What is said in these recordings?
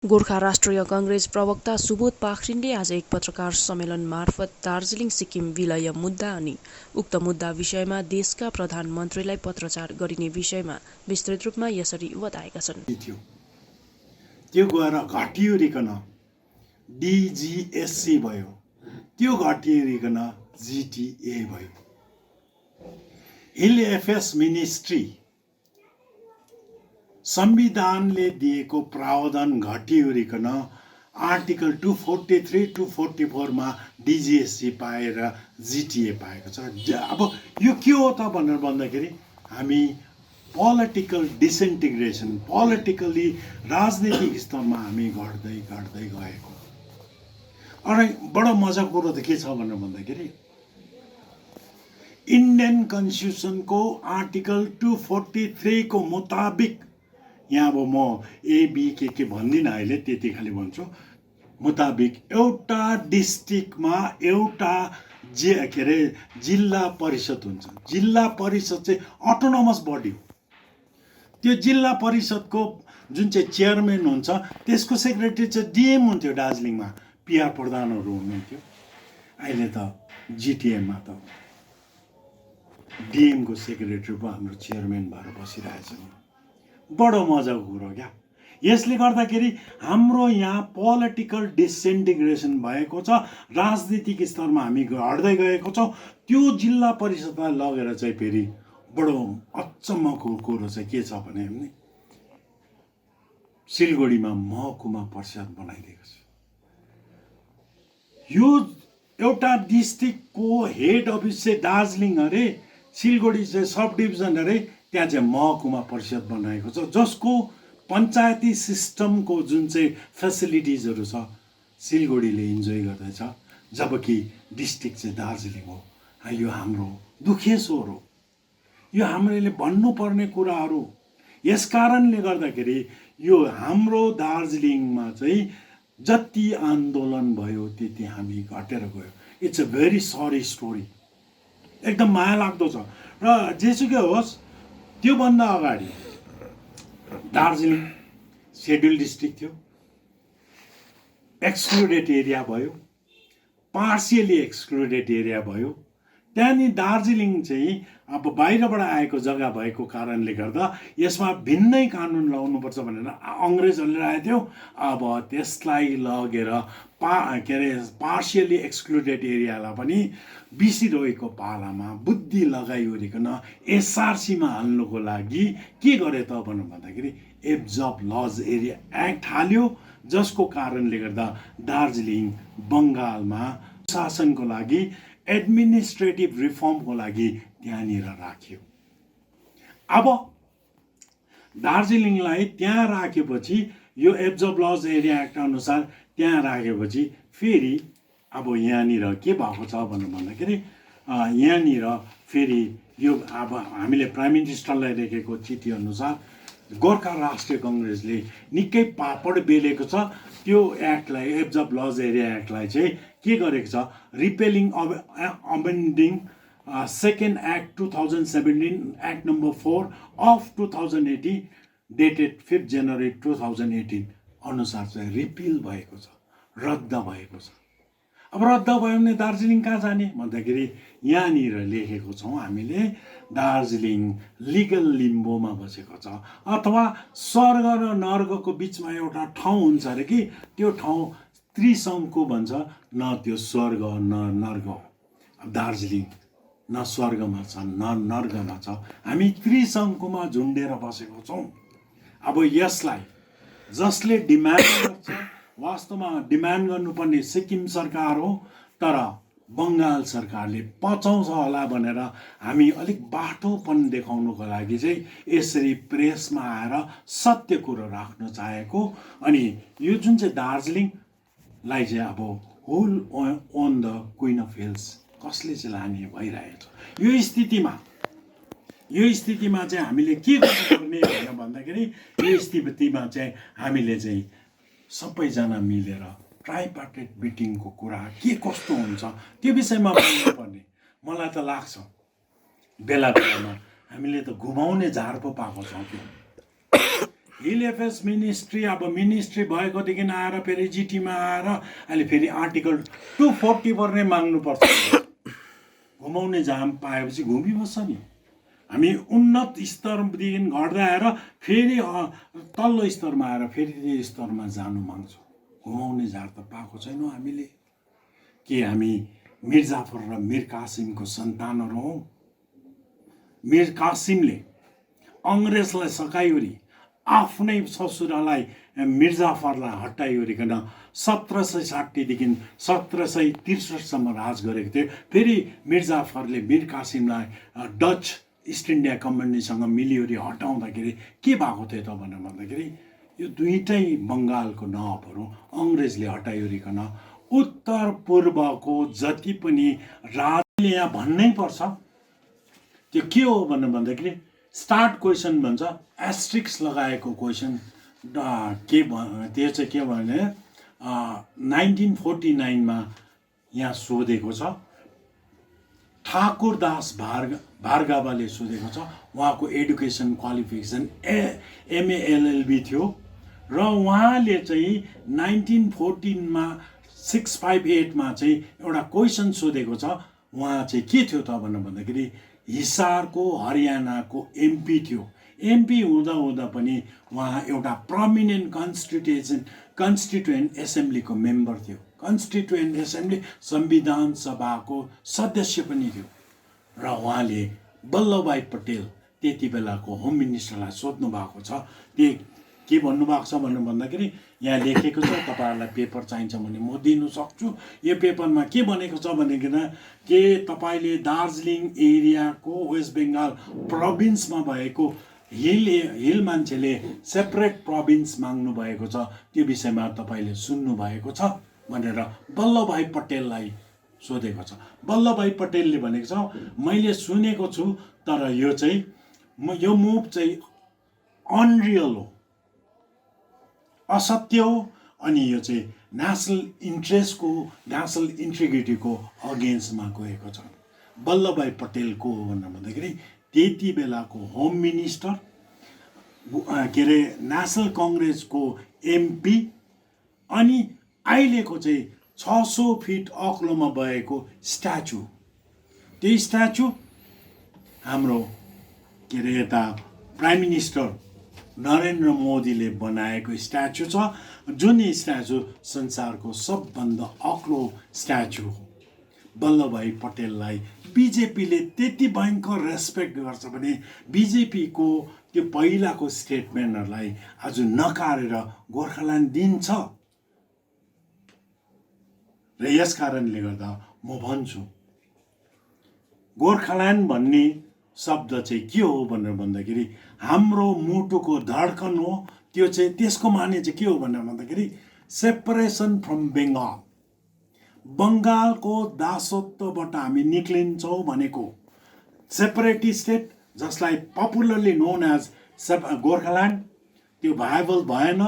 गोर्खा राष्ट्रिय कांग्रेस प्रवक्ता सुबोध पाखरिनले आज एक पत्रकार सम्मेलन मार्फत दार्जिलिङ सिक्किम विलय मुद्दा अनि उक्त मुद्दा विषयमा देशका प्रधानमन्त्रीलाई पत्रचार गरिने विषयमा विस्तृत रूपमा यसरी बताएका छन्। त्यो गएर घटियोरिकन डिजिएससी भयो, त्यो घटियोरिकन जिटिए भयो। हिल एफएस मिनिस्ट्री संविधानले दिएको प्रावधान घटियोरिकन आर्टिकल 243, 244 मा डिजिएससी पाएर जिटिए पाएको छ। अब यो के हो त भनेर भन्दाखेरि हामी पोलिटिकल डिसइन्टिग्रेसन, पोलिटिकली राजनीतिक स्तरमा हामी घट्दै घट्दै गएको। अरे बडो मजाको कुरो त के छ भनेर भन्दाखेरि इन्डियन कन्स्टिट्युसनको आर्टिकल 243 को मुताबिक, यहाँ अब म एबी के भन्दिनँ, अहिले त्यति खालि भन्छु, मुताबिक एउटा डिस्ट्रिक्टमा एउटा के अरे जिल्ला परिषद हुन्छ। जिल्ला परिषद चाहिँ अटोनोमस बडी हो। त्यो जिल्ला परिषदको जुन चाहिँ चेयरम्यान हुन्छ त्यसको सेक्रेटरी चाहिँ डिएम हुन्थ्यो। दार्जिलिङमा पिआर प्रधानहरू हुनुहुन्थ्यो। अहिले त जिटिएममा त डिएमको सेक्रेटरी पो हाम्रो चेयरम्यान भएर बसिरहेछन्। बडो मजाको कुरो क्या। यसले गर्दाखेरि हाम्रो यहाँ पोलिटिकल डिसइन्टिग्रेसन भएको छ, राजनीतिक स्तरमा हामी हट्दै गएको छौँ। त्यो जिल्ला परिषदलाई लगेर चाहिँ फेरि बडो अचम्मको कुरो चाहिँ के छ भने सिलगढीमा महकुमा परिषद बनाइदिएको छ। यो एउटा डिस्ट्रिक्टको हेड अफिस चाहिँ दार्जिलिङ अरे, सिलगढी चाहिँ सब डिभिजन अरे, त्यहाँ चाहिँ महकुमा परिषद बनाएको छ, जसको पञ्चायती सिस्टमको जुन चाहिँ फेसिलिटिजहरू छ सिलगढीले इन्जोय गर्दैछ, जबकि डिस्ट्रिक्ट चाहिँ दार्जिलिङ हो। यो हाम्रो दुखे स्वर हो। यो हामीले भन्नुपर्ने कुराहरू। यस कारणले गर्दाखेरि यो हाम्रो दार्जिलिङमा चाहिँ जति आन्दोलन भयो त्यति हामी घटेर गयो। It's a very sorry story. एकदम माया लाग्दो छ। र जेसुकै होस्, त्योभन्दा अगाडि दार्जिलिङ सेड्युल डिस्ट्रिक्ट थियो, एक्सक्लुडेड एरिया भयो, पार्सियली एक्सक्लुडेड एरिया भयो। त्यहाँनिर दार्जिलिङ चाहिँ अब बाहिरबाट आएको जग्गा भएको कारणले गर्दा यसमा भिन्नै कानुन लगाउनुपर्छ भनेर अङ्ग्रेजहरूले राखेको थियो। अब त्यसलाई लगेर के अरे पार्सियली एक्सक्लुडेड एरियालाई पनि बिसिरहेको पालामा बुद्धि लगाइओरिकन एसआरसीमा हाल्नुको लागि के गरे त भन्दाखेरि एब्जर्भ लज एरिया एक्ट हाल्यो, जसको कारणले गर्दा दार्जिलिङ बङ्गालमा शासनको लागि एडमिनिस्ट्रेटिभ रिफर्मको लागि त्यहाँनिर राख्यो। अब दार्जिलिङलाई त्यहाँ राखेपछि यो एब्जर्भ लज एरिया एक्ट अनुसार त्यहाँ राखेपछि फेरि अब यहाँनिर के भएको छ भन्दाखेरि यहाँनिर फेरि यो अब हामीले प्राइम मिनिस्टरलाई लेखेको चिठी अनुसार गोर्खा राष्ट्रिय काङ्ग्रेसले निकै पापड बेलेको छ। त्यो एक्टलाई, एब्जर्भ लज एरिया एक्टलाई चाहिँ के गरेको छ, repealing amending second act 2017 act number 4 of 2018 dated 5 January 2018 अनुसार चाहिँ रिपिल भएको छ, रद्द भएको छ। अब रद्द भयो भने दार्जिलिङ कहाँ जाने भन्दाखेरि यहाँनिर लेखेको छौँ हामीले, दार्जिलिङ लिगल लिम्बोमा बसेको छ, अथवा स्वर्ग र नर्गको बिचमा एउटा ठाउँ हुन्छ अरे कि त्यो ठाउँ त्रिशङ्कु भन्छ। न त्यो स्वर्ग न नर्ग हो। दार्जिलिङ न स्वर्गमा छ न नर्गमा छ, हामी त्रिशङ्कुमा झुन्डेर बसेको छौँ। अब यसलाई जसले डिमान्ड गर्छ, वास्तवमा डिमान्ड गर्नुपर्ने सिक्किम सरकार हो, तर बङ्गाल सरकारले पचाउँछ होला भनेर हामी अलिक बाटोपन देखाउनुको लागि चाहिँ यसरी प्रेसमा आएर सत्य कुरो राख्न चाहेको। अनि यो जुन चाहिँ दार्जिलिङलाई चाहिँ अब whole on the queen of hills कसले चाहिँ लाने भइरहेको छ। यो स्थितिमा चाहिँ हामीले के गर्नुपर्ने भनेर भन्दाखेरि यो स्थितिमा चाहिँ हामीले चाहिँ सबैजना मिलेर ट्राइपार्टेट मिटिङको कुरा के कस्तो हुन्छ त्यो विषयमा बोल्नुपर्ने। मलाई त लाग्छ बेला बेलामा हामीले त घुमाउने झार पो पाएको छौँ। हिल एफएस मिनिस्ट्री अब मिनिस्ट्री भएकोदेखि आएर फेरि जिटीमा आएर अहिले फेरि आर्टिकल 240 पर्ने माग्नुपर्छ। घुमाउने जाम पाएपछि घुमिबस्छ नि। हामी उन्नत स्तरदेखि घट्दै आएर फेरि तल्लो स्तरमा आएर फेरि त्यो स्तरमा जानु माग्छौँ। घुमाउने झार त पाएको छैनौँ हामीले। के हामी मिर जाफर र मिर कासिमको सन्तानहरू हौँ? मिर कासिमले अङ्ग्रेजलाई सकाइवरी आफ्नै ससुरालाई मिर्जाफरलाई हटाइवरिकन 1760 देखि 1763 राज गरेको थियो। फेरि मिर्जाफरले मिर कासिमलाई डच इस्ट इन्डिया कम्पनीसँग मिलिवरी हटाउँदाखेरि के भएको थियो त भनेर भन्दाखेरि यो दुईटै बङ्गालको नवाबहरू अङ्ग्रेजले हटाइवरिकन उत्तर पूर्वको जति पनि राजले यहाँ भन्नै पर्छ। त्यो के हो भनेर भन्दाखेरि स्टार्ट क्वेसन भन्छ, एस्ट्रिक्स लगाएको क्वेसन के त्यो चाहिँ के भने 1949 यहाँ सोधेको छ। ठाकुरदास भार्गवले सोधेको छ। उहाँको एडुकेसन क्वालिफिकेसन एमए एलएलबी थियो र उहाँले चाहिँ 1914 658 चाहिँ एउटा क्वेसन सोधेको छ। उहाँ चाहिँ के थियो त भनेर भन्दाखेरि हिसारको हरियाणाको एमपी थियो। एमपी हुँदा हुँदा पनि उहाँ एउटा प्रमिनेन्ट कन्स्टिट्युएन्ट एसेम्ब्लीको मेम्बर थियो। कन्स्टिट्युएन्ट एसेम्ब्ली संविधान सभाको सदस्य पनि थियो र उहाँले वल्लभभाइ पटेल त्यति बेलाको होम मिनिस्टरलाई सोध्नु भएको छ। त्यो के भन्नुभएको छ भनेर भन्दाखेरि यहाँ लेखेको छ। तपाईँहरूलाई पेपर चाहिन्छ भने म दिनु सक्छु। यो पेपरमा के भनेको छ भनेदेखि के तपाईँले दार्जिलिङ एरियाको वेस्ट बेङ्गाल प्रोभिन्समा भएको हिल मान्छेले सेपरेट प्रोभिन्स माग्नु भएको छ, त्यो विषयमा तपाईँले सुन्नु भएको छ भनेर वल्लभभाइ पटेललाई सोधेको छ। वल्लभभाइ पटेलले भनेको छ मैले सुनेको छु, तर यो चाहिँ यो मुभ चाहिँ अनरियल हो, असत्य हो, अनि यो चाहिँ नेसनल इन्ट्रेस्टको नेसनल इन्टिग्रिटीको अगेन्स्टमा गएको छ। वल्लभभाइ पटेलको हो भनेर भन्दाखेरि त्यति बेलाको होम मिनिस्टर के अरे नेसनल कङ्ग्रेसको एमपी अनि अहिलेको चाहिँ 600 फिट अग्लोमा भएको स्ट्याचु। त्यो स्ट्याचु हाम्रो के अरे यता प्राइम मिनिस्टर नरेन्द्र मोदीले बनाएको स्ट्याचु छ, जुन स्ट्याचु संसारको सबभन्दा अग्लो स्ट्याचु हो। वल्लभभाइ पटेललाई बिजेपीले त्यति भयङ्कर रेस्पेक्ट गर्छ भने बिजेपीको त्यो पहिलाको स्टेटमेन्टहरूलाई आज नकारेर गोर्खाल्यान्ड दिन्छ। र यस कारणले गर्दा म भन्छु गोर्खाल्यान्ड भन्ने शब्द चाहिँ के हो भनेर भन्दाखेरि हाम्रो मुटुको धड्कन हो। त्यो चाहिँ त्यसको माने चाहिँ के हो भनेर भन्दाखेरि सेपरेसन फ्रम बेङ्गाल, बङ्गालको दासत्वबाट हामी निक्लिन्छौँ भनेको सेपरेट स्टेट जसलाई पपुलरली नोन एज गोर्खाल्यान्ड, त्यो भाइबल भएन।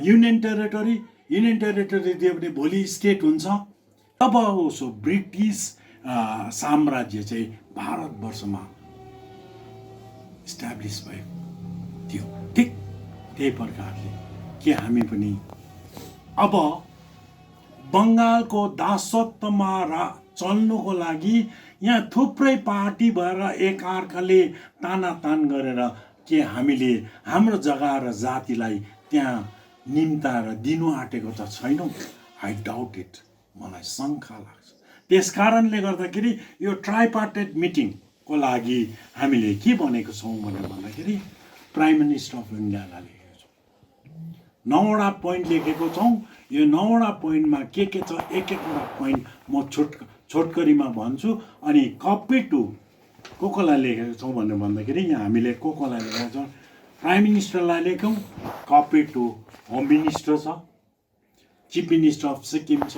युनियन टेरिटोरी दियो भने भोलि स्टेट हुन्छ। अब उसो ब्रिटिस साम्राज्य चाहिँ भारतवर्षमा इस्टाब्लिस भयो थियो। ठिक त्यही प्रकारले के हामी पनि अब बङ्गालको दासत्वमा चल्नुको लागि यहाँ थुप्रै पार्टी भएर एकअर्काले तानातान गरेर के हामीले हाम्रो जग्गा र जातिलाई त्यहाँ निम्ताएर दिनु आँटेको त छैनौँ। आई डाउट इट, मलाई शङ्का लाग्छ। त्यस कारणले गर्दाखेरि यो ट्राइपार्टेट मिटिङको लागि हामीले के भनेको छौँ भनेर भन्दाखेरि प्राइम मिनिस्टर अफ इन्डियालाई लेखेको छौँ। 9वटा पोइन्ट लेखेको छौँ। यो 9वटा पोइन्टमा के छ एक-एकवटा पोइन्ट म छोटकरीमा भन्छु। अनि कपी टु कोलाई लेखेको छौँ भनेर भन्दाखेरि यहाँ हामीले कोलाई लेखेको छौँ। प्राइम मिनिस्टरलाई लेखौँ, कपी टु होम मिनिस्टर छ, चिफ मिनिस्टर अफ सिक्किम छ,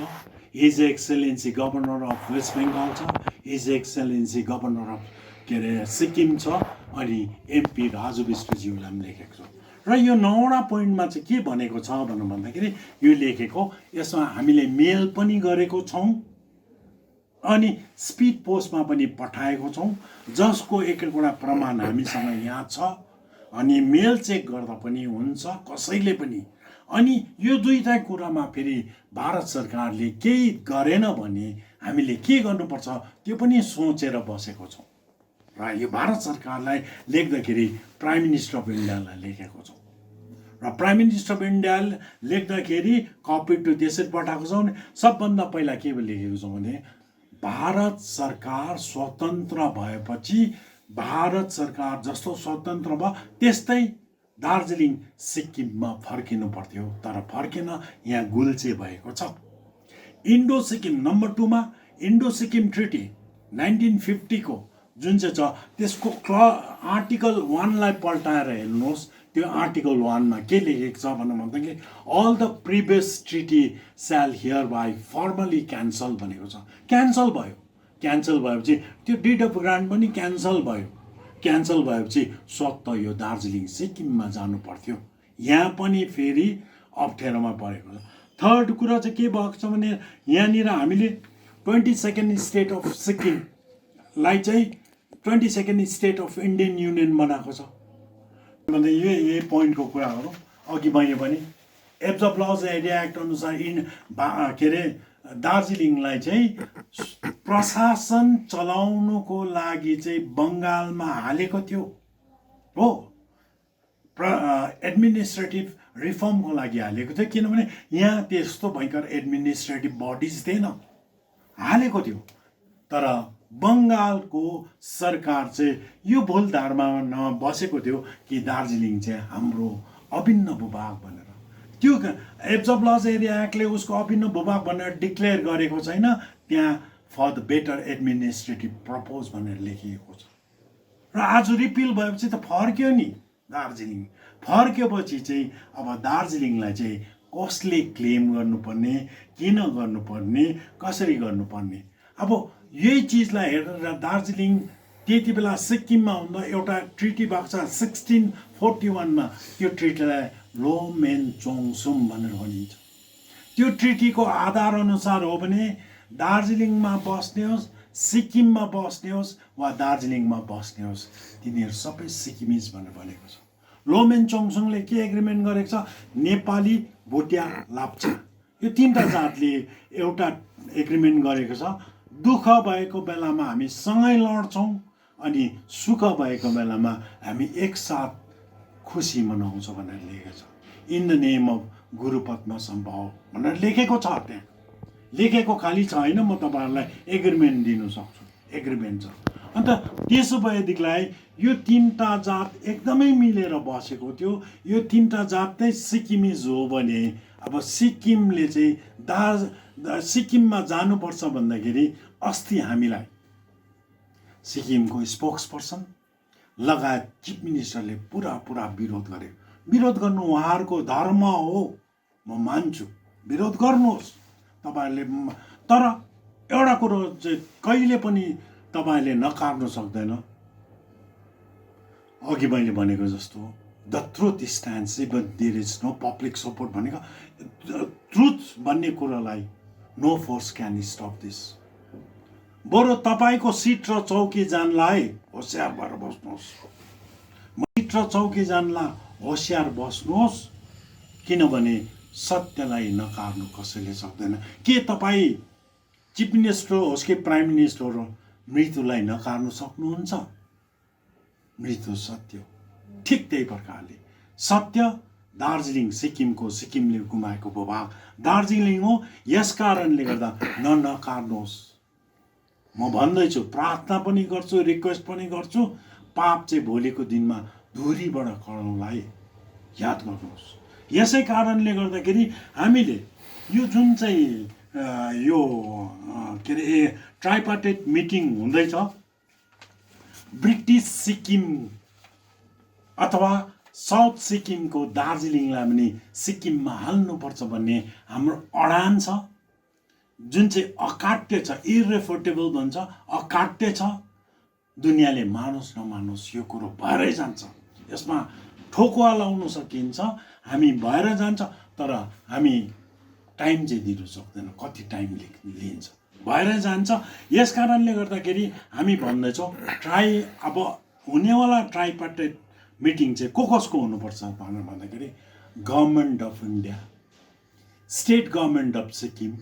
हिज एक्सेलेन्सी गभर्नर अफ वेस्ट बेङ्गाल छ, हिज एक्सेलेन्सी गभर्नर अफ के अरे सिक्किम छ, अनि एमपी राजु विष्टज्यूलाई पनि लेखेको छ। र यो 9वटा पोइन्टमा चाहिँ के भनेको छ भनेर भन्दाखेरि यो लेखेको, यसमा हामीले मेल पनि गरेको छौँ अनि स्पिड पोस्टमा पनि पठाएको छौँ, जसको एक एकवटा प्रमाण हामीसँग यहाँ छ। अनि मेल चेक गर्दा पनि हुन्छ कसैले पनि। अनि यो दुईटा कुरामा फेरि भारत सरकारले केही गरेन भने हामीले के गर्नुपर्छ त्यो पनि सोचेर बसेको छौँ। र यो भारत सरकारलाई लेख्दाखेरि प्राइम मिनिस्टर अफ इन्डियालाई लेखेको छौँ। र प्राइम मिनिस्टर अफ इन्डिया लेख्दाखेरि कपी टु त्यसरी पठाएको छौँ भने सबभन्दा पहिला के लेखेको छौँ भने भारत सरकार स्वतन्त्र भएपछि भारत सरकार जस्तो स्वतन्त्र भयो त्यस्तै दार्जिलिङ सिक्किममा फर्किनु पर्थ्यो, तर फर्केन, यहाँ गुल्चे भएको छ। इन्डो सिक्किम नम्बर 2 मा इन्डो सिक्किम ट्रिटी 1950 को जुन चाहिँ छ त्यसको आर्टिकल 1 लाई पल्टाएर हेर्नुहोस्। त्यो आर्टिकल 1 मा के लेखेको छ भन्दाखेरि अल द प्रिभियस ट्रिटी स्याल हियर बाई फर्मली क्यान्सल भनेको छ। क्यान्सल भयो। क्यान्सल भएपछि त्यो डिड अफ ग्रान्ट पनि क्यान्सल भयो। क्यान्सल भएपछि स्वतः यो दार्जिलिङ सिक्किममा जानु पर्थ्यो। यहाँ पनि फेरि अप्ठ्यारोमा परेको छ। थर्ड कुरा चाहिँ के भएको छ भने यहाँनिर हामीले 22nd स्टेट अफ सिक्किमलाई चाहिँ 22nd state of Indian union बनाएको छ। मतलब यही पोइन्टको कुरा गरौँ। अघि मैले पनि abs of laws area act अनुसार के अरे दार्जिलिङलाई चाहिँ प्रशासन चलाउनुको लागि चाहिँ बङ्गालमा हालेको थियो हो। एडमिनिस्ट्रेटिभ रिफर्मको लागि हालेको थियो, किनभने यहाँ त्यस्तो भयङ्कर एडमिनिस्ट्रेटिभ बडिज थिएन, हालेको थियो। तर बङ्गालको सरकार चाहिँ यो भुलधारणामा बसेको थियो कि दार्जिलिङ चाहिँ हाम्रो अभिन्न भूभाग भनेर। त्यो एब्स अफ लज एरिया एक्टले उसको अभिन्न भूभाग भनेर डिक्लेयर गरेको छैन, त्यहाँ for the better administrative purpose भनेर लेखिएको छ। र आज रिपिल भएपछि त फर्क्यो नि दार्जिलिङ। फर्केपछि चाहिँ अब दार्जिलिङलाई चाहिँ कसले क्लेम गर्नुपर्ने, किन गर्नुपर्ने, कसरी गर्नुपर्ने, अब यही चिजलाई हेरेर दार्जिलिङ त्यति बेला सिक्किममा हुँदा एउटा ट्रिटी भएको छ 1641 मा। त्यो ट्रिटीलाई लोमेनचोङसुम भनेर भनिन्छ। त्यो ट्रिटीको आधार अनुसार हो भने दार्जिलिङमा बस्ने होस्, सिक्किममा बस्ने होस् वा दार्जिलिङमा बस्ने होस्, तिनीहरू सबै सिक्किमिज भनेर भनेको छ। लोमेनचोङसुङले के एग्रिमेन्ट गरेको छ? नेपाली, भुटिया, लाप्चा यो तीनटा जातले एउटा एग्रिमेन्ट गरेको छ। दुःख भएको बेलामा हामी सँगै लड्छौँ अनि सुख भएको बेलामा हामी एकसाथ खुसी मनाउँछौँ भनेर लेखेको छ। इन द नेम अफ गुरुपद्म सम्भव भनेर लेखेको छ। त्यहाँ लेखेको खालि छ होइन, म तपाईँहरूलाई एग्रिमेन्ट दिनु सक्छु, एग्रिमेन्ट छ। अन्त त्यसो भएदेखिलाई यो तीनटा जात एकदमै मिलेर बसेको थियो। यो तीनटा जात नै सिक्किमिज हो भने अब सिक्किमले चाहिँ सिक्किममा जानुपर्छ भन्दाखेरि अस्ति हामीलाई सिक्किमको स्पोक्स पर्सन लगायत चिफ मिनिस्टरले पुरा विरोध गरे। विरोध गर्नु उहाँहरूको धर्म हो, म मान्छु, विरोध गर्नुहोस् तपाईँहरूले। तर एउटा कुरो चाहिँ कहिले पनि तपाईँले नकार्नु सक्दैन। अघि मैले भनेको जस्तो the truth stands even there is no public support भनेको ट्रुथ भन्ने कुरालाई no force can stop this. बरु तपाईँको सिट र चौकी जानलाई होसियार भएर बस्नुहोस्, सिट र चौकी जानला होसियार बस्नुहोस्, किनभने सत्यलाई नकार्नु कसैले सक्दैन। के तपाईँ चिफ मिनिस्टर होस् कि प्राइम मिनिस्टर हो, मृत्युलाई नकार्नु सक्नुहुन्छ? मृत्यु सत्य। ठिक त्यही प्रकारले सत्य दार्जिलिङ सिक्किमको, सिक्किमले गुमाएको भूभाग दार्जिलिङ हो। यस कारणले गर्दा नकार्नुहोस्। म भन्दैछु, प्रार्थना पनि गर्छु, रिक्वेस्ट पनि गर्छु, पाप चाहिँ भोलिको दिनमा धुरीबाट कढाउनलाई याद गर्नुहोस्। यसै कारणले गर्दाखेरि हामीले यो जुन चाहिँ यो के अरे ट्राइपार्टेट मिटिङ हुँदैछ, ब्रिटिस सिक्किम अथवा साउथ सिक्किमको दार्जिलिङलाई पनि सिक्किममा हाल्नुपर्छ भन्ने हाम्रो अडान छ, जुन चाहिँ अकाट्य छ, इरेफोर्टेबल भन्छ, अकाट्य छ। दुनियाँले मानोस् नमानोस् यो कुरो भएरै जान्छ। यसमा ठोकुवा लाउन सकिन्छ, हामी भएर जान्छ, तर हामी टाइम चाहिँ दिनु सक्दैन, कति टाइम लिन्छ, भएर जान्छ। यस कारणले गर्दाखेरि हामी भन्दैछौँ अब हुनेवाला ट्राइपार्टेट मिटिङ चाहिँ कसको हुनुपर्छ भनेर भन्दाखेरि government of India, state government of Sikkim,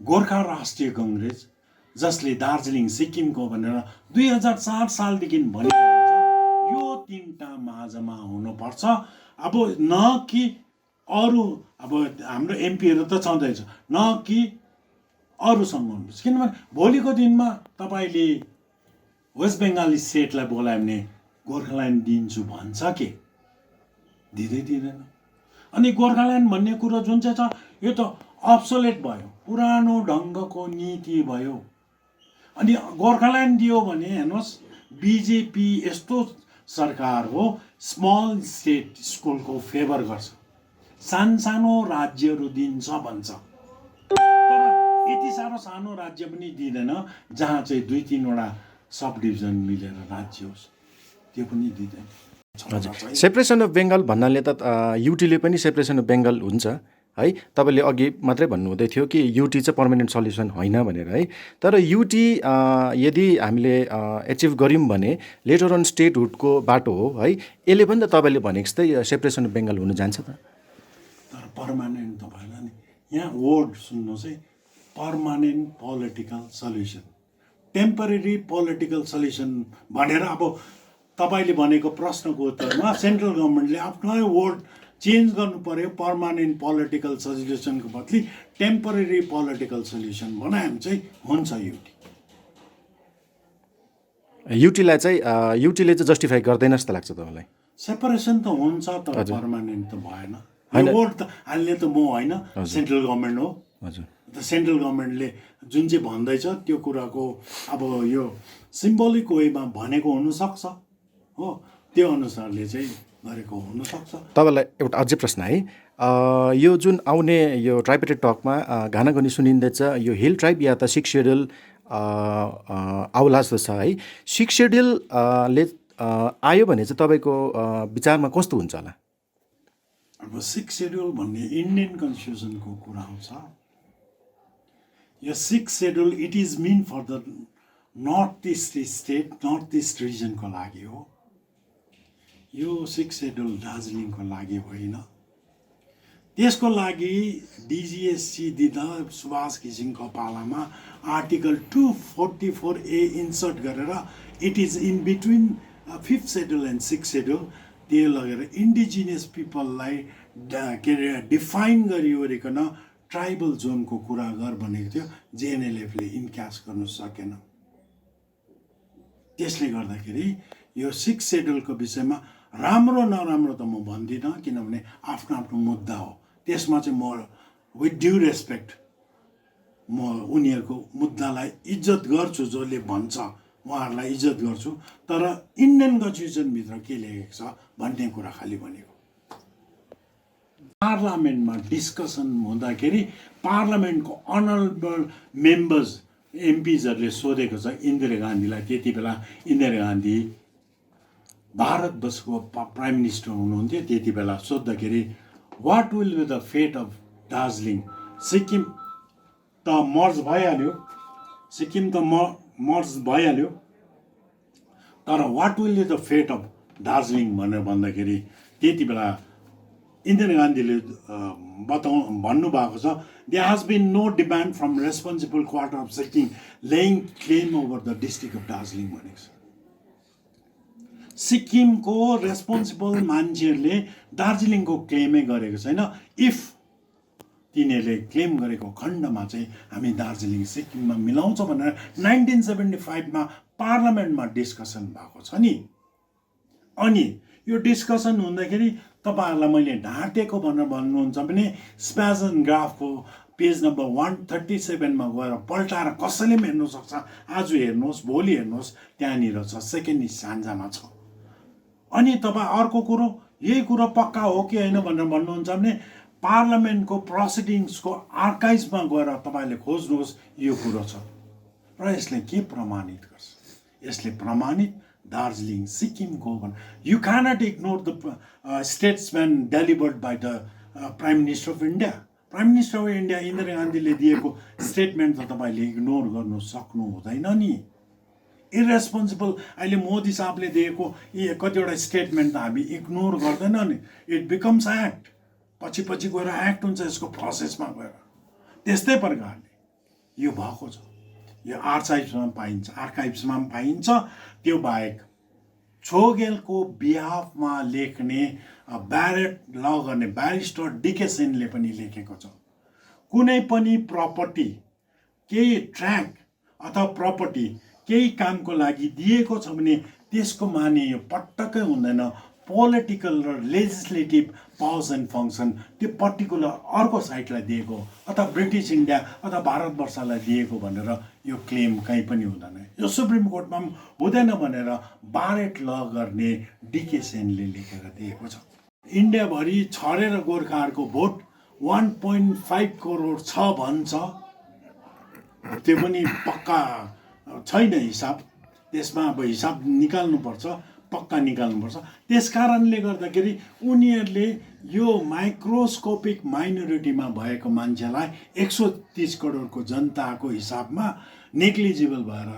Gorkha राष्ट्रिय कङ्ग्रेस जसले दार्जिलिङ सिक्किमको भनेर 2004 सालदेखि भनिरहेको छ, यो तिनवटा माझमा हुनुपर्छ। अब न कि अरू, अब हाम्रो एमपीहरू त छँदैछ, न कि अरूसँग हुनुपर्छ। किनभने भोलिको दिनमा तपाईँले वेस्ट बेङ्गाल स्टेटलाई बोलायो भने गोर्खाल्यान्ड दिन्छु भन्छ के? दिँदैन। अनि गोर्खाल्यान्ड भन्ने कुरो जुन चाहिँ छ यो त अब्सोलेट भयो, पुरानो ढङ्गको नीति भयो। अनि गोर्खाल्यान्ड दियो भने हेर्नुहोस्, बिजेपी यस्तो सरकार हो स्मल स्टेट स्कुलको फेभर गर्छ, सानो राज्यहरू दिन्छ भन्छ। तर यति साह्रो सानो राज्य पनि दिँदैन जहाँ चाहिँ 2-3वटा सब डिभिजन मिलेर राज्य होस्, त्यो पनि दिँदैन। हजुर, सेपरेसन अफ बेङ्गल भन्नाले त युटीले पनि सेपरेसन अफ बेङ्गल हुन्छ है। तपाईँले अघि मात्रै भन्नुहुँदै थियो कि युटी चाहिँ पर्मानेन्ट सल्युसन होइन भनेर है। तर युटी यदि हामीले एचिभ गऱ्यौँ भने लेटर अन स्टेटहुडको बाटो हो है। यसले पनि त तपाईँले भनेको जस्तै सेपरेसन अफ बेङ्गल हुन जान्छ त। तर पर्मानेन्ट त भएन नि। यहाँ वर्ड सुन्नुहोस् है, permanent political solution, temporary political solution भनेर अब तपाईँले भनेको प्रश्नको उत्तरमा सेन्ट्रल गभर्मेन्टले आफ्नै वर्ड चेन्ज गर्नु पर्यो। पर्मानेन्ट पोलिटिकल सल्युसनको बदली टेम्परेरी पोलिटिकल सल्युसन बनायो भने चाहिँ हुन्छ। युटीले चाहिँ जस्टिफाई गर्दैन जस्तो लाग्छ तपाईँलाई? सेपरेसन त हुन्छ तर पर्मानेन्ट त भएन। वर्ड त हाल्ने त म होइन, सेन्ट्रल गभर्मेन्ट हो। हजुर, सेन्ट्रल गभर्मेन्टले जुन चाहिँ भन्दैछ त्यो कुराको अब यो सिम्बोलिक वेमा भनेको हुनसक्छ हो, त्यो अनुसारले चाहिँ गरेको हुनसक्छ। तपाईँलाई एउटा अझै प्रश्न है, यो जुन आउने यो ट्राइपेटेड टकमा घानाघनी सुनिँदैछ यो हिल ट्राइब या त 6 सेड्युल आउला जस्तो छ है। 6 सेड्युलले आयो भने चाहिँ तपाईँको विचारमा कस्तो हुन्छ होला? अब 6 सेड्युल भन्ने इन्डियन कन्स्टिट्युसनको कुरा आउँछ। यो 6 schedule it is mean for the north east state, north east रिजनको लागि हो। यो 6 सेड्युल दार्जिलिङको लागि होइन। त्यसको लागि डिजिएससी दिँदा सुभाष घिसिङको पालामा आर्टिकल 244A इन्सर्ट गरेर it is in between 5th schedule and 6th schedule त्यो लगेर इन्डिजिनियस पिपललाई के अरे डिफाइन गरिवरिकन ट्राइबल जोनको कुरा गर भनेको थियो। जेएनएलएफले इन्क्यास गर्नु सकेन। त्यसले गर्दाखेरि यो 6 सेड्युलको विषयमा राम्रो नराम्रो त म भन्दिनँ, किनभने आफ्नो आफ्नो मुद्दा हो। त्यसमा चाहिँ म विथ ड्यु रेस्पेक्ट म उनीहरूको मुद्दालाई इज्जत गर्छु, जसले भन्छ उहाँहरूलाई इज्जत गर्छु। तर इन्डियन कन्स्टिट्युसनभित्र के लेखेको छ भन्ने कुरा खालि भनेको। पार्लियामेन्टमा डिस्कसन हुँदाखेरि पार्लियामेन्टको अनरेबल मेम्बर्स एमपिजहरूले सोधेको छ इन्दिरा गान्धीलाई। त्यति बेला इन्दिरा गान्धी भारतवर्षको प्राइम मिनिस्टर हुनुहुन्थ्यो। त्यति बेला सोद्धाखेरि what will be the fate of Darjeeling? Sikkim त मर्ज भइहाल्यो, तर what will be the fate of Darjeeling भनेर भन्दाखेरि त्यति बेला इन्दिरा गान्धीले भन्नुभएको छ there has been no demand from responsible quarter of Sikkim laying claim over the district of Darjeeling भनेको छ। सिक्किमको रेस्पोन्सिबल मान्छेहरूले दार्जिलिङको क्लेमै गरेको छैन। इफ तिनीहरूले क्लेम गरेको खण्डमा चाहिँ हामी दार्जिलिङ सिक्किममा मिलाउँछ भनेर 1975मा पार्लियामेन्टमा डिस्कसन भएको छ नि। अनि यो डिस्कसन हुँदाखेरि तपाईँहरूलाई मैले ढाँटेको भनेर भन्नुहुन्छ भने स्प्याजन ग्राफको पेज नम्बर 137मा गएर पल्टाएर कसैले पनि हेर्नु सक्छ। आज हेर्नुहोस्, भोलि हेर्नुहोस्, त्यहाँनिर छ, सेकेन्ड सान्जामा छ। अनि तपाईँ अर्को कुरो यही कुरो पक्का हो कि होइन भनेर भन्नुहुन्छ भने पार्लियामेन्टको प्रोसिडिङ्सको आर्काइभ्समा गएर तपाईँले खोज्नुहोस्, यो कुरो छ। र यसले के प्रमाणित गर्छ? यसले प्रमाणित दार्जिलिङ सिक्किमको भन् you cannot ignore the statesman delivered by the prime minister of India. Prime minister of India Indira गान्धीले दिएको स्टेटमेन्ट त तपाईँले इग्नोर गर्नु सक्नु हुँदैन नि। इरेस्पोन्सिबल अहिले मोदी साहबले दिएको यी कतिवटा स्टेटमेन्ट त हामी इग्नोर गर्दैन नि, इट बिकम्स एक्ट, पछि पछि गएर एक्ट हुन्छ यसको प्रोसेसमा गएर। त्यस्तै प्रकारले यो भएको छ, यो आर्काइभ्समा पनि पाइन्छ। त्यो बाहेक छोगेलको बिहाफमा लेख्ने ब्यारेट ल गर्ने ब्यारिस्टर डीके सेनले पनि लेखेको छ, कुनै पनि प्रपर्टी केही ट्र्याक अथवा प्रपर्टी केही कामको लागि दिएको छ भने त्यसको माने यो पटक्कै हुँदैन पोलिटिकल र लेजिस्लेटिभ पावर्स एन्ड फङ्सन त्यो पर्टिकुलर अर्को साइडलाई दिएको अथवा ब्रिटिस इन्डिया अथवा भारतवर्षलाई दिएको भनेर यो क्लेम कहीँ पनि हुँदैन। यो सुप्रिम कोर्टमा पनि हुँदैन भनेर ब्यारेट ल गर्ने डीके सेनले लेखेर दिएको छ। इन्डियाभरि छरेर गोर्खाहरूको भोट 1.5 करोड छ भन्छ, त्यो पनि पक्का छैन हिसाब, त्यसमा अब हिसाब निकाल्नुपर्छ, पक्का निकाल्नुपर्छ। त्यस कारणले गर्दाखेरि उनीहरूले यो माइक्रोस्कोपिक माइनोरिटीमा भएको मान्छेलाई 130 करोडको जनताको हिसाबमा नेग्लिजिबल भएर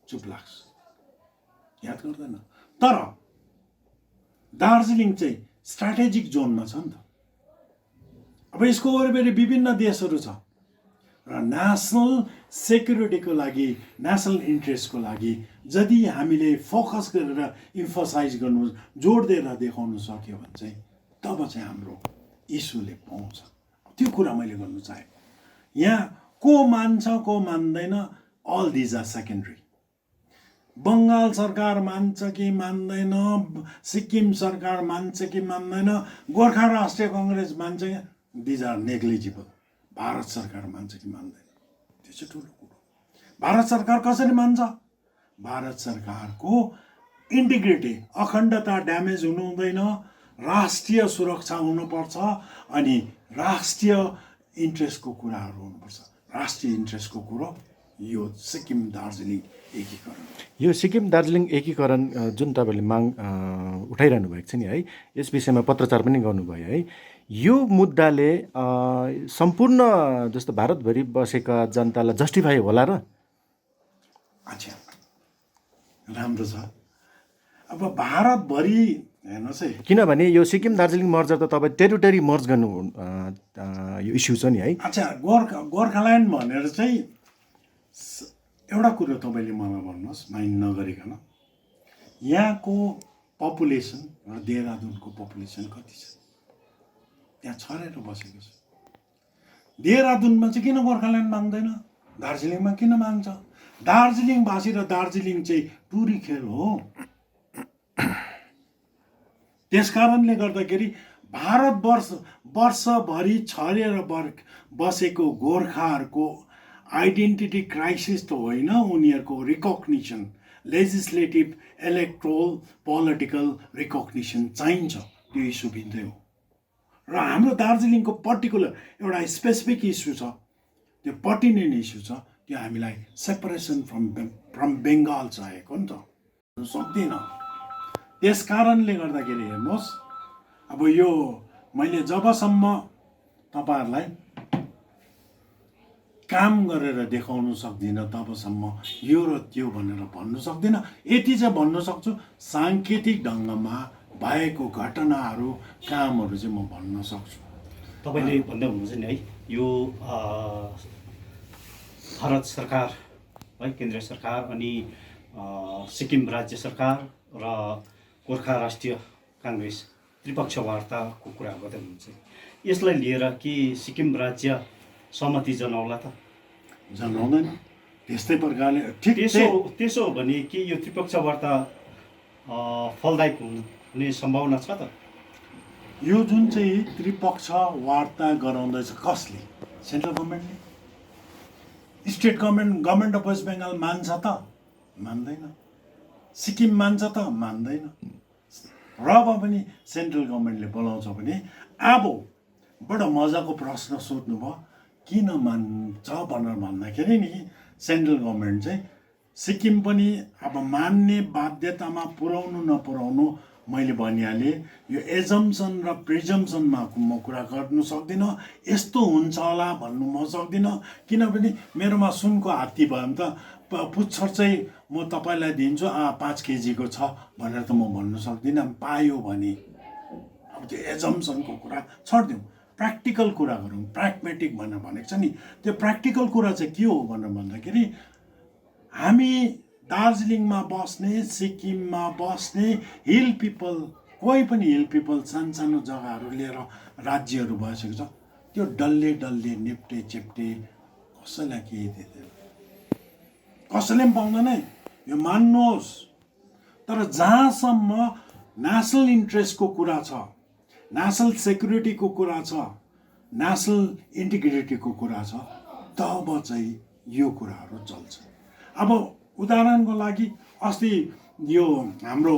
चुप लाग्छ, याद गर्दैन। तर दार्जिलिङ चाहिँ स्ट्राटेजिक जोनमा छ नि त। अब यसको वरिपरि विभिन्न देशहरू छ र नेसनल सेक्युरिटीको लागि, नेसनल इन्ट्रेस्टको लागि यदि हामीले फोकस गरेर इम्फोसाइज गर्नु, जोड दिएर देखाउन सक्यो भने चाहिँ तब चाहिँ हाम्रो इस्युले पाउँछ। त्यो कुरा मैले गर्नु चाहेको। यहाँ को मान्छ को मान्दैन, all these are secondary. Bengal सरकार मान्छ कि मान्दैन, सिक्किम सरकार मान्छ कि मान्दैन, गोर्खा राष्ट्रिय कङ्ग्रेस मान्छ, दिज आर नेग्लिजिबल। भारत सरकार मान्छ कि मान्दैन, त्यो चाहिँ ठुलो कुरो। भारत सरकार कसरी मान्छ? भारत सरकारको इन्टिग्रिटी, अखण्डता ड्यामेज हुनु हुँदैन, राष्ट्रिय सुरक्षा हुनुपर्छ अनि राष्ट्रिय इन्ट्रेस्टको कुराहरू हुनुपर्छ। राष्ट्रिय इन्ट्रेस्टको कुरो यो सिक्किम दार्जिलिङ एकीकरण। यो सिक्किम दार्जिलिङ एकीकरण जुन तपाईँले माग उठाइरहनु भएको छ नि है, यस विषयमा पत्रचार पनि गर्नुभयो है। यो मुद्दाले सम्पूर्ण जस्तो भारतभरि बसेका जनतालाई जस्टिफाई होला र? अच्छा, राम्रो छ। अब भारतभरि हेर्नुहोस् है, किनभने यो सिक्किम दार्जिलिङ मर्जर त तपाईँ टेरिटोरी मर्ज गर्नु यो इस्यु छ नि है। अच्छा, गोर्खाल्यान्ड भनेर चाहिँ एउटा कुरो तपाईँले मलाई भन्नुहोस् माइन्ड नगरिकन, यहाँको पपुलेसन र देहरादुनको पपुलेसन कति छ? त्यहाँ छरेर बसेको छ। देहरादुनमा चाहिँ किन गोर्खाल्यान्ड माग्दैन? दार्जिलिङमा किन माग्छ? दार्जिलिङवासी र दार्जिलिङ चाहिँ टुरी खेल हो। त्यस कारणले गर्दाखेरि वर्षभरि छरेर बसेको गोर्खाहरूको आइडेन्टिटी क्राइसिस त होइन, उनीहरूको recognition, legislative, electoral, political recognition चाहिन्छ। त्यो इस्यु भिन्दै हो। र हाम्रो दार्जिलिङको पर्टिकुलर एउटा स्पेसिफिक इस्यु छ, त्यो पर्टिनेन्ट इस्यु छ, त्यो हामीलाई सेपरेसन फ्रम बेङ्गाल चाहिएको नि त, सक्दैन। त्यस कारणले गर्दाखेरि हेर्नुहोस्, अब यो मैले जबसम्म तपाईँहरूलाई काम गरेर देखाउनु सक्दिनँ तबसम्म यो र त्यो भनेर भन्नु सक्दिनँ। यति चाहिँ भन्नु सक्छु, साङ्केतिक ढङ्गमा भएको घटनाहरू, कामहरू चाहिँ म भन्न सक्छु। तपाईँले भन्दै हुनुहुन्छ नि है, यो भारत सरकार है, केन्द्रीय सरकार अनि सिक्किम राज्य सरकार र गोर्खा राष्ट्रिय काङ्ग्रेस त्रिपक्ष वार्ताको कुरा गर्दै हुनुहुन्छ। यसलाई लिएर के सिक्किम राज्य सहमति जनाउला त? जनाउँदैन। त्यस्तै प्रकारले ठिक त्यसो हो भने के यो त्रिपक्ष वार्ता फलदायक हुने सम्भावना छ त? यो जुन चाहिँ त्रिपक्ष वार्ता गराउँदैछ कसले? सेन्ट्रल गभर्मेन्टले। State government of west Bengal मान्छ त? मान्दैन। सिक्किम मान्छ त? मान्दैन। र पनि सेन्ट्रल गभर्मेन्टले बोलाउँछ भने अब बडो मजाको प्रश्न सोध्नुभयो, किन मान्छ भनेर भन्दाखेरि नि सेन्ट्रल गभर्मेन्ट चाहिँ सिक्किम पनि अब मान्ने बाध्यतामा पुर्याउनु नपुर्याउनु मैले भनिहालेँ। यो एजम्सन र प्रिजम्सनमा म कुरा गर्नु सक्दिनँ, यस्तो हुन्छ होला भन्नु म सक्दिनँ, किनभने मेरोमा सुनको हात्ती भयो भने त पुच्छर चाहिँ म तपाईँलाई दिन्छु 5 केजीको छ भनेर त म भन्नु सक्दिनँ। पायो भने अब त्यो एजम्सनको कुरा छोडिदिउँ, प्र्याक्टिकल कुरा गरौँ। प्र्याग्मेटिक भनेर भनेको छ नि, त्यो प्र्याक्टिकल कुरा चाहिँ के हो भनेर भन्दाखेरि हामी दार्जिलिङमा बस्ने, सिक्किममा बस्ने हिल पिपल, कोही पनि हिल पिपल सानसानो जग्गाहरू लिएर राज्यहरू भइसकेको छ, त्यो डल्ले डल्ले नेप्टे चेप्टे कसैलाई केही दिँदैन, कसैले पनि पाउँदैन है, यो मान्नुहोस्। तर जहाँसम्म नेसनल इन्ट्रेस्टको कुरा छ, नेसनल सेक्युरिटीको कुरा छ, नेसनल इन्टिग्रिटीको कुरा छ, तब चाहिँ यो कुराहरू चल्छ। अब उदाहरणको लागि अस्ति यो हाम्रो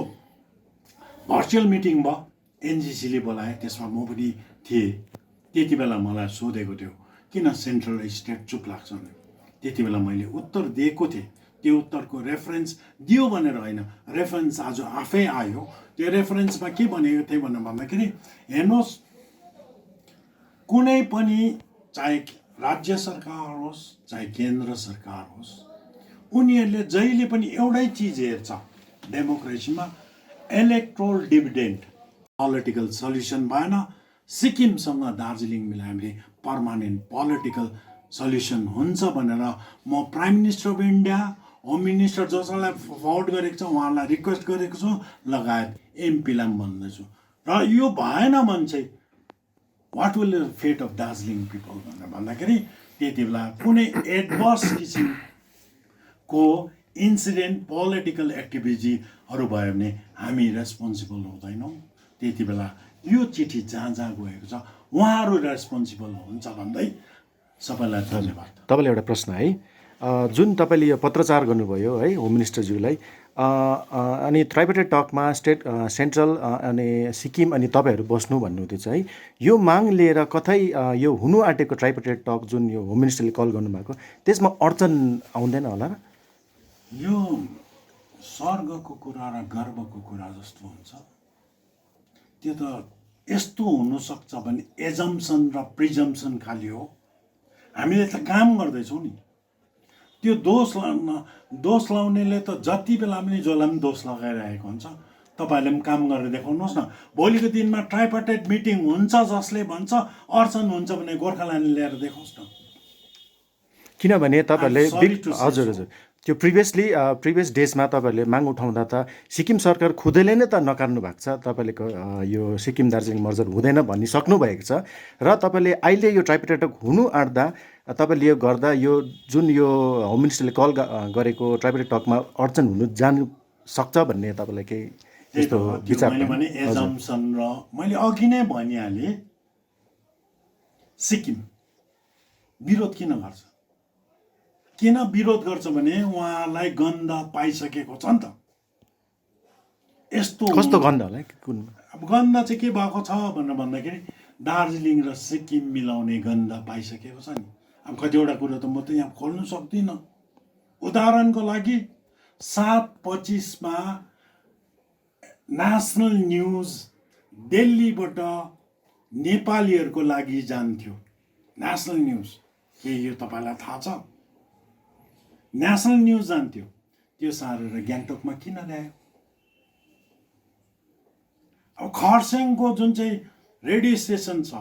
भर्चुअल मिटिङ भयो, एनजिसीले बोलाए, त्यसमा म पनि थिएँ। त्यति बेला मलाई सोधेको थियो किन सेन्ट्रल स्टेट चुप लाग्छ भने, त्यति बेला मैले उत्तर दिएको थिएँ। त्यो उत्तरको रेफरेन्स दियो भनेर होइन, रेफरेन्स आज आफै आयो। त्यो रेफरेन्समा के भनेको थिएँ भनेर भन्दाखेरि हेर्नुहोस्, कुनै पनि चाहे राज्य सरकार होस् चाहे केन्द्र सरकार होस्, उनीहरूले जहिले पनि एउटै चिज हेर्छ डेमोक्रेसीमा, इलेक्ट्रोल डिभिडेन्ड। पोलिटिकल सल्युसन भएन, सिक्किमसँग दार्जिलिङ मिलायो भने पर्मानेन्ट पोलिटिकल सल्युसन हुन्छ भनेर म prime minister of India, home minister जसलाई फरवर्ड गरेको छ उहाँलाई रिक्वेस्ट गरेको छु, लगायत एमपीलाई पनि भन्दैछु। र यो भएन भने चाहिँ what will the fate of Darjeeling people भनेर भन्दाखेरि त्यति बेला कुनै एडभर्स किसिमको इन्सिडेन्ट पोलिटिकल एक्टिभिटीहरू भयो भने हामी रेस्पोन्सिबल हुँदैनौँ। त्यति बेला यो चिठी जहाँ जहाँ गएको छ उहाँहरू रेस्पोन्सिबल हुन्छ भन्दै सबैलाई धन्यवाद। तपाईँलाई एउटा प्रश्न है, जुन तपाईँले यो पत्रचार गर्नुभयो है होम मिनिस्टरज्यूलाई, अनि ट्राइपेटेड टकमा सेन्ट्रल अनि सिक्किम अनि तपाईँहरू बस्नु भन्नुहुँदैछ है, यो माग लिएर कतै यो हुनु आँटेको ट्राइपेटेड टक जुन यो होम मिनिस्टरले कल गर्नुभएको, त्यसमा अडचन आउँदैन होला र? यो स्वर्गको कुरा र गर्वको कुरा जस्तो हुन्छ। त्यो त यस्तो हुनसक्छ भने एजम्सन र प्रिजम्सन खालि हो। हामीले त काम गर्दैछौँ नि, त्यो दोष लाउनेले त जति बेला पनि जसलाई पनि दोष लगाइरहेको हुन्छ। तपाईँहरूले पनि काम गरेर देखाउनुहोस् न। भोलिको दिनमा ट्राइपार्टाइट मिटिङ हुन्छ जसले भन्छ अडचन हुन्छ भने गोर्खाल्यान्डले ल्याएर देखाओस् न। किनभने तपाईँहरूले हजुर हजुर त्यो प्रिभियस डेजमा तपाईँहरूले माग उठाउँदा त सिक्किम सरकार खुदैले नै त नकार्नु भएको छ, तपाईँले यो सिक्किम दार्जिलिङ मर्जर हुँदैन भनिसक्नु भएको छ। र तपाईँले अहिले यो ट्राइपेटेड टक हुनु आँट्दा तपाईँले यो गर्दा यो जुन यो होम मिनिस्टरले कल गरेको ट्राइपेटेड टकमा अडचन हुनु जानु सक्छ भन्ने तपाईँलाई केही त्यस्तो विचार? मैले एजम्सन र मैले अघि नै भनिहालेँ, सिक्किम विरोध किन गर्छ? किन विरोध गर्छ भने उहाँलाई गन्ध पाइसकेको छ नि त। यस्तो कस्तो गन्ध होला कुन? अब गन्ध चाहिँ के भएको छ भनेर भन्दाखेरि दार्जिलिङ र सिक्किम मिलाउने गन्ध पाइसकेको छ नि। अब कतिवटा कुरो त म त यहाँ खोल्नु सक्दिनँ। उदाहरणको लागि 7:25 नेसनल न्युज दिल्लीबाट नेपालीहरूको लागि जान्थ्यो। नेसनल न्युज के यो तपाईँलाई थाहा छ? नेसनल न्युज जान्थ्यो, त्यो सारेर ग्याङ्टोकमा किन ल्यायो? अब खरसाङको जुन चाहिँ रेडियो स्टेसन छ